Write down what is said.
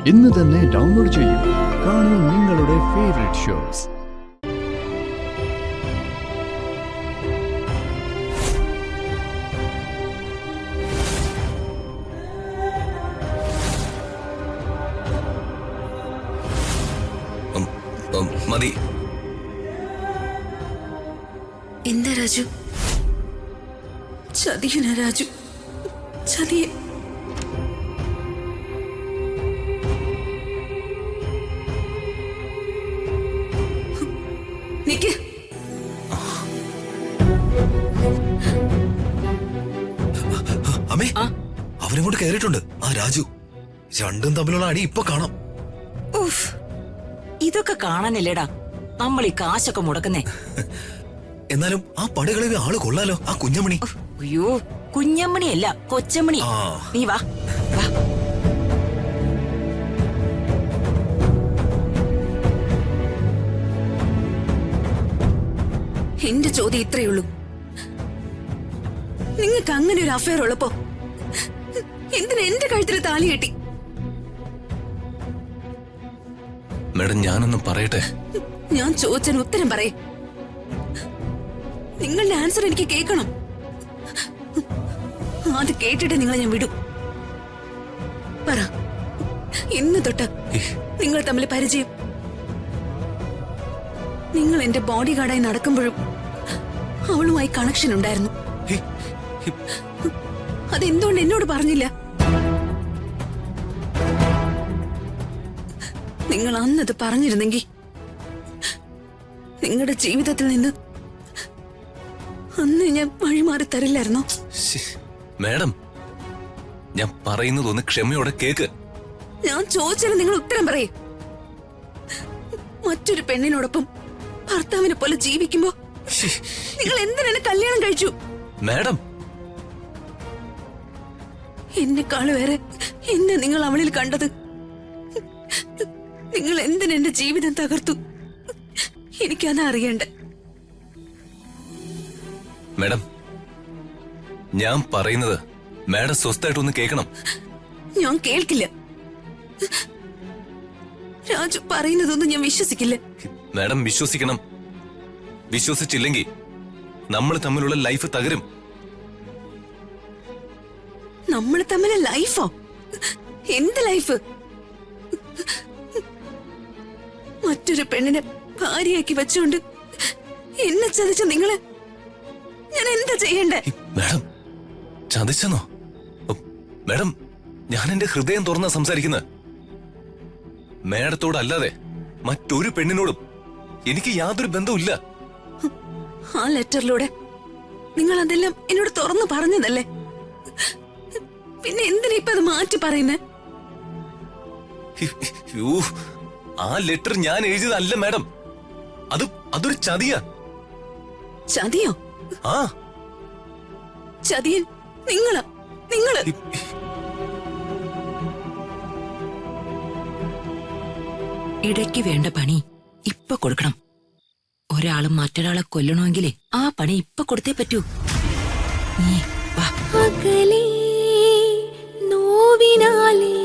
ഇന്ന് തന്നെ ഡൗൺലോഡ് ചെയ്യൂ. കാണൂ നിങ്ങളുടെ ഫേവറേറ്റ് ഷോസ്. മതി. എന്താ രാജു? ചതിയന രാജു, ചതിയ. നിക്ക്. അമ്മേ, അവനിങ്ങോട്ട് കയറിയിട്ടുണ്ട്. ആ രാജു. രണ്ടും തമ്മിലുള്ള അടി ഇപ്പൊ കാണാം. ഇതൊക്കെ കാണാനില്ലേടാ നമ്മൾ ഈ കാശൊക്കെ മുടക്കുന്നേ. എന്നാലും ആ പണികളിൽ ആള് കൊള്ളാലോ, ആ കുഞ്ഞമണി. അയ്യോ, കുഞ്ഞമ്മണിയല്ല, കൊച്ചമ്മണി. നീ വാ വാ. എന്റെ ചോദ്യം ഇത്രയേ ഉള്ളൂ. നിങ്ങൾക്ക് അങ്ങനെ ഒരു അഫയർ ഉള്ളപ്പോ എന്തിനാ എന്റെ കഴുത്തിൽ താലി കെട്ടി? മേഡം, ഞാനൊന്ന് പറയട്ടെ. ഞാൻ ചോദിച്ചതിന് ഉത്തരം പറയേ. നിങ്ങളുടെ ആൻസർ എനിക്ക് കേൾക്കണം. അത് കേട്ടിട്ട് നിങ്ങളെ ഞാൻ വിടും. പറ, ഇന്ന് തൊട്ട് നിങ്ങൾ തമ്മിൽ പരിചയം. നിങ്ങൾ എന്റെ ബോഡി ഗാർഡായി നടക്കുമ്പോഴും അവളുമായി കണക്ഷൻ ഉണ്ടായിരുന്നു. അതെന്തുകൊണ്ട് എന്നോട് പറഞ്ഞില്ല? നിങ്ങൾ അന്നത് പറഞ്ഞിരുന്നെങ്കിൽ നിങ്ങളുടെ ജീവിതത്തിൽ നിന്ന് അന്ന് ഞാൻ വഴിമാറി തരില്ലായിരുന്നോ? മേഡം, ഞാൻ പറയുന്നത് ഒന്ന് ക്ഷമയോടെ കേക്ക്. ഞാൻ ചോദിച്ചാലും നിങ്ങൾ ഉത്തരം പറയേ. മറ്റൊരു പെണ്ണിനോടൊപ്പം ഭർത്താവിനെ പോലെ ജീവിക്കുമ്പോ നിങ്ങൾ എന്തിനാണ് കല്യാണം കഴിച്ചു? മേഡം, എന്നെക്കാള് വേറെ എന്നെ നിങ്ങൾ അവളിൽ കണ്ടത്. നിങ്ങൾ എന്തിനെന്റെ ജീവിതം തകർത്തു? എനിക്കത് അറിയണ്ട. മേഡം, ഞാൻ പറയുന്നത് മേഡം സ്വസ്ഥമായിട്ടൊന്ന് കേൾക്കണം. ഞാൻ കേൾക്കില്ല. രാജു പറയുന്നതൊന്നും ഞാൻ വിശ്വസിക്കില്ല. മേഡം വിശ്വസിക്കണം. വിശ്വസിച്ചില്ലെങ്കിൽ നമ്മൾ തമ്മിലുള്ള ലൈഫ് തകരും. നമ്മൾ തമ്മിലെ ലൈഫോ? എന്ത് ലൈഫ്? മറ്റൊരു പെണ്ണിനെ ഭാര്യയാക്കി വെച്ചുകൊണ്ട് എന്നെ ചതിച്ച നിങ്ങളെ ഞാൻ എന്താ ചെയ്യണ്ടേ? മേഡം, ചതിച്ചെന്നോ? മേഡം, ഞാൻ എന്റെ ഹൃദയം തുറന്നാ സംസാരിക്കുന്നത്. മേഡത്തോടല്ലാതെ മറ്റൊരു പെണ്ണിനോടും എനിക്ക് യാതൊരു ബന്ധവുമില്ല. ആ ലെറ്ററിലൂടെ നിങ്ങൾ അതെല്ലാം എന്നോട് തുറന്നു പറഞ്ഞതല്ലേ? പിന്നെ എന്തിനാ ഇപ്പൊ അത് മാറ്റി പറയുന്നേ? ആ ലെറ്റർ ഞാൻ എഴുതിയതല്ല മേഡം. അതൊരു ചതിയാ. ചതിയോ? ആ, ചതിയൻ നിങ്ങള്. ഇടയ്ക്ക് വേണ്ട പണി ഇപ്പൊ കൊടുക്കണം. ഒരാള് മറ്റൊരാളെ കൊല്ലണമെങ്കിലേ ആ പണി ഇപ്പൊ കൊടുത്തേ പറ്റൂ. നീ വാ. നോവിനാലേ